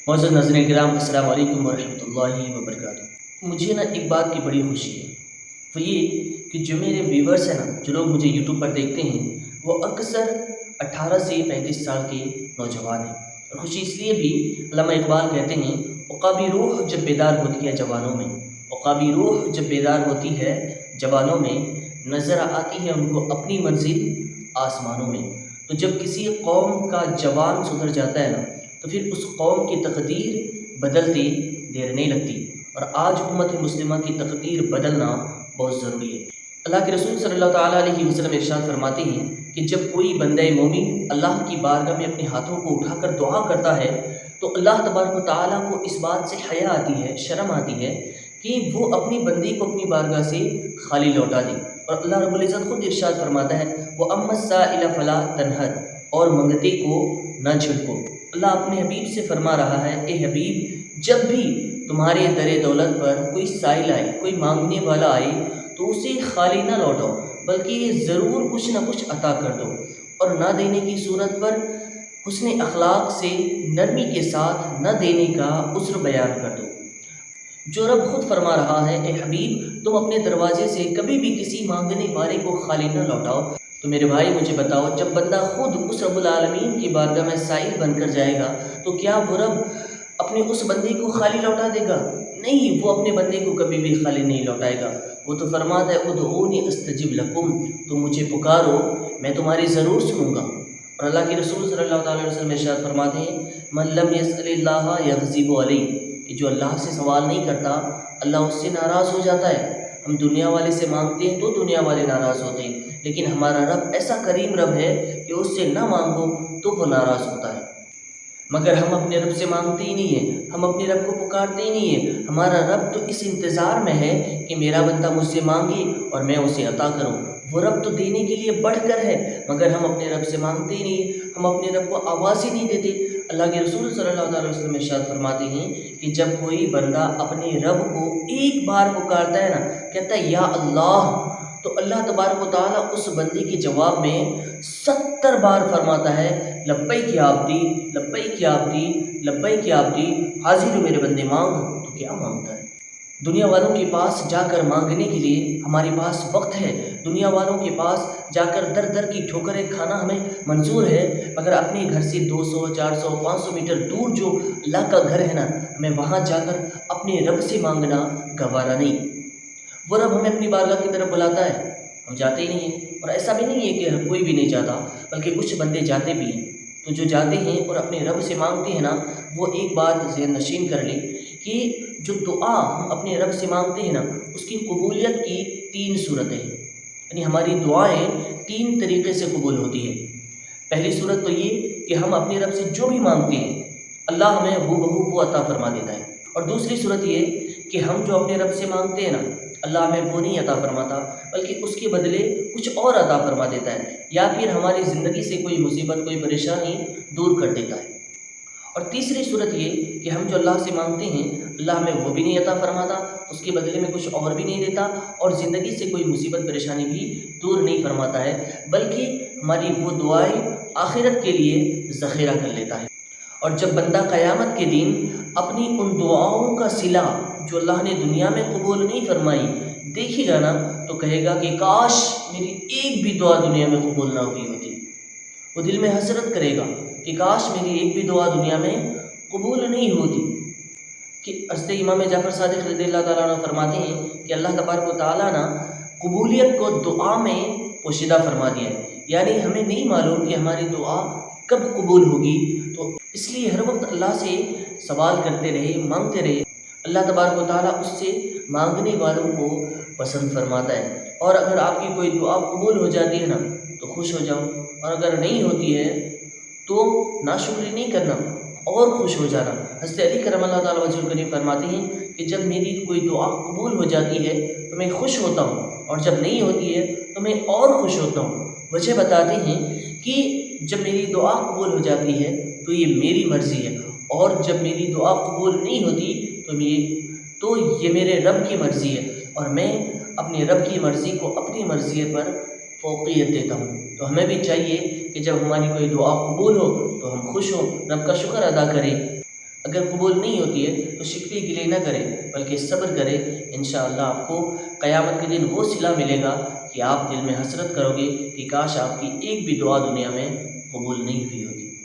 معزز ناظرین کرام، السلام علیکم ورحمۃ اللہ وبرکاتہ۔ مجھے ایک بات کی بڑی خوشی ہے، وہ یہ کہ جو میرے ویورز ہیں جو لوگ مجھے یوٹیوب پر دیکھتے ہیں وہ اکثر 18 سے 35 سال کے نوجوان ہیں۔ اور خوشی اس لیے بھی، علامہ اقبال کہتے ہیں عقابی روح جب بیدار ہوتی ہے جوانوں میں، عقابی روح جب بیدار ہوتی ہے جوانوں میں، نظر آتی ہے ان کو اپنی منزل آسمانوں میں۔ تو جب کسی قوم کا جوان سدھر جاتا ہے تو پھر اس قوم کی تقدیر بدلتے دیر نہیں لگتی، اور آج امت مسلمہ کی تقدیر بدلنا بہت ضروری ہے۔ اللہ کے رسول صلی اللہ تعالیٰ علیہ وسلم ارشاد فرماتے ہیں کہ جب کوئی بندہ مومن اللہ کی بارگاہ میں اپنے ہاتھوں کو اٹھا کر دعا کرتا ہے تو اللہ تبارک و تعالیٰ کو اس بات سے حیا آتی ہے، شرم آتی ہے کہ وہ اپنی بندی کو اپنی بارگاہ سے خالی لوٹا دے۔ اور اللہ رب العزت خود ارشاد فرماتا ہے وَأَمَّا السَّائِلَ فَلَا تَنْهَرْ، اور منگتے کو نہ جھڑکو۔ اللہ اپنے حبیب سے فرما رہا ہے اے حبیب، جب بھی تمہارے در دولت پر کوئی سائل آئے، کوئی مانگنے والا آئے تو اسے خالی نہ لوٹاؤ، بلکہ ضرور کچھ نہ کچھ عطا کر دو، اور نہ دینے کی صورت پر حسن اخلاق سے نرمی کے ساتھ نہ دینے کا عذر بیان کر دو۔ جو رب خود فرما رہا ہے اے حبیب، تم اپنے دروازے سے کبھی بھی کسی مانگنے والے کو خالی نہ لوٹاؤ۔ تو میرے بھائی مجھے بتاؤ، جب بندہ خود اس رب العالمین کی بارگاہ میں سائل بن کر جائے گا تو کیا وہ رب اپنے اس بندے کو خالی لوٹا دے گا؟ نہیں، وہ اپنے بندے کو کبھی بھی خالی نہیں لوٹائے گا۔ وہ تو فرماتا ہے ادعونی استجب لکم، تم مجھے پکارو میں تمہاری ضرور سنوں گا۔ اور اللہ کے رسول صلی اللہ تعالیٰ علیہ وسلم ارشاد فرماتے ہیں من لم یسأل اللہ یغضب علیہ، کہ جو اللہ سے سوال نہیں کرتا اللہ اس سے ناراض ہو جاتا ہے۔ ہم دنیا والے سے مانگتے ہیں تو دنیا والے ناراض ہوتے ہیں، لیکن ہمارا رب ایسا کریم رب ہے کہ اس سے نہ مانگو تو وہ ناراض ہوتا ہے۔ مگر ہم اپنے رب سے مانگتے ہی نہیں ہیں، ہم اپنے رب کو پکارتے ہی نہیں ہیں۔ ہمارا رب تو اس انتظار میں ہے کہ میرا بندہ مجھ سے مانگے اور میں اسے عطا کروں۔ وہ رب تو دینے کے لیے بڑھ کر ہے، مگر ہم اپنے رب سے مانگتے ہی نہیں، ہم اپنے رب کو آواز ہی نہیں دیتے۔ اللہ کے رسول صلی اللہ علیہ وسلم ارشاد فرماتے ہیں کہ جب کوئی بندہ اپنے رب کو ایک بار پکارتا ہے کہتا ہے یا اللہ، تو اللہ تبارک و تعالیٰ اس بندے کے جواب میں 70 بار فرماتا ہے لبیک یا عبدی، لبیک یا عبدی، لبیک یا عبدی، حاضر ہو میرے بندے، مانگ۔ تو کیا مانگتا ہے؟ دنیا والوں کے پاس جا کر مانگنے کے لیے ہمارے پاس وقت ہے، دنیا والوں کے پاس جا کر در در کی ٹھوکریں کھانا ہمیں منظور ہے، مگر اپنے گھر سے 200 400 500 میٹر دور جو اللہ کا گھر ہے ہمیں وہاں جا کر اپنے رب سے مانگنا گوارا نہیں۔ وہ رب ہمیں اپنی بارگاہ کی طرف بلاتا ہے، ہم جاتے ہی نہیں ہیں۔ اور ایسا بھی نہیں ہے کہ کوئی بھی نہیں جاتا، بلکہ کچھ بندے جاتے بھی ہیں۔ تو جو جاتے ہیں اور اپنے رب سے مانگتے ہیں وہ ایک بات ذہن نشین کر لیں کہ جو دعا ہم اپنے رب سے مانگتے ہیں اس کی قبولیت کی 3 صورتیں ہیں، یعنی ہماری دعائیں 3 طریقے سے قبول ہوتی ہیں۔ پہلی صورت تو یہ کہ ہم اپنے رب سے جو بھی مانگتے ہیں اللہ ہمیں ہو بہو وہ عطا فرما دیتا ہے، اور دوسری صورت یہ کہ ہم جو اپنے رب سے مانگتے ہیں اللہ ہمیں وہ نہیں عطا فرماتا، بلکہ اس کے بدلے کچھ اور عطا فرما دیتا ہے، یا پھر ہماری زندگی سے کوئی مصیبت، کوئی پریشانی دور کر دیتا ہے۔ اور تیسری صورت یہ کہ ہم جو اللہ سے مانگتے ہیں اللہ ہمیں وہ بھی نہیں عطا فرماتا، اس کے بدلے میں کچھ اور بھی نہیں دیتا، اور زندگی سے کوئی مصیبت پریشانی بھی دور نہیں فرماتا ہے، بلکہ ہماری وہ دعائیں آخرت کے لیے ذخیرہ کر لیتا ہے۔ اور جب بندہ قیامت کے دن اپنی ان دعاؤں کا صلہ جو اللہ نے دنیا میں قبول نہیں فرمائی دیکھے گا تو کہے گا کہ کاش میری ایک بھی دعا دنیا میں قبول نہ ہوئی ہوتی۔ وہ دل میں حسرت کرے گا کہ کاش میری ایک بھی دعا دنیا میں قبول نہیں ہوتی۔ کہ حضرت امام جعفر صادق رضی اللہ تعالیٰ عنہ فرماتے ہیں کہ اللہ تبارک و تعالیٰ قبولیت کو دعا میں پوشیدہ فرما دیا ہے، یعنی ہمیں نہیں معلوم کہ ہماری دعا کب قبول ہوگی، تو اس لیے ہر وقت اللہ سے سوال کرتے رہے، مانگتے رہے۔ اللہ تبارک و تعالیٰ اس سے مانگنے والوں کو پسند فرماتا ہے۔ اور اگر آپ کی کوئی دعا قبول ہو جاتی ہے تو خوش ہو جاؤ، اور اگر نہیں ہوتی ہے تو ناشکری نہیں کرنا اور خوش ہو جانا۔ حضرت علی کرم اللہ تعالیٰ وجہ الکریم فرماتے ہیں کہ جب میری کوئی دعا قبول ہو جاتی ہے تو میں خوش ہوتا ہوں، اور جب نہیں ہوتی ہے تو میں اور خوش ہوتا ہوں۔ وجہ بتاتے ہیں کہ جب میری دعا قبول ہو جاتی ہے تو یہ میری مرضی ہے، اور جب میری دعا قبول نہیں ہوتی تو یہ میرے رب کی مرضی ہے، اور میں اپنے رب کی مرضی کو اپنی مرضی پر فوقیت دیتا ہوں۔ تو ہمیں بھی چاہیے کہ جب ہماری کوئی دعا قبول ہو تو ہم خوش ہوں، رب کا شکر ادا کریں۔ اگر قبول نہیں ہوتی ہے تو شکوے گلے نہ کریں بلکہ صبر کریں، انشاءاللہ آپ کو قیامت کے دن وہ صلہ ملے گا کہ آپ دل میں حسرت کرو گے کہ کاش آپ کی ایک بھی دعا دنیا میں قبول نہیں ہوئی ہوتی۔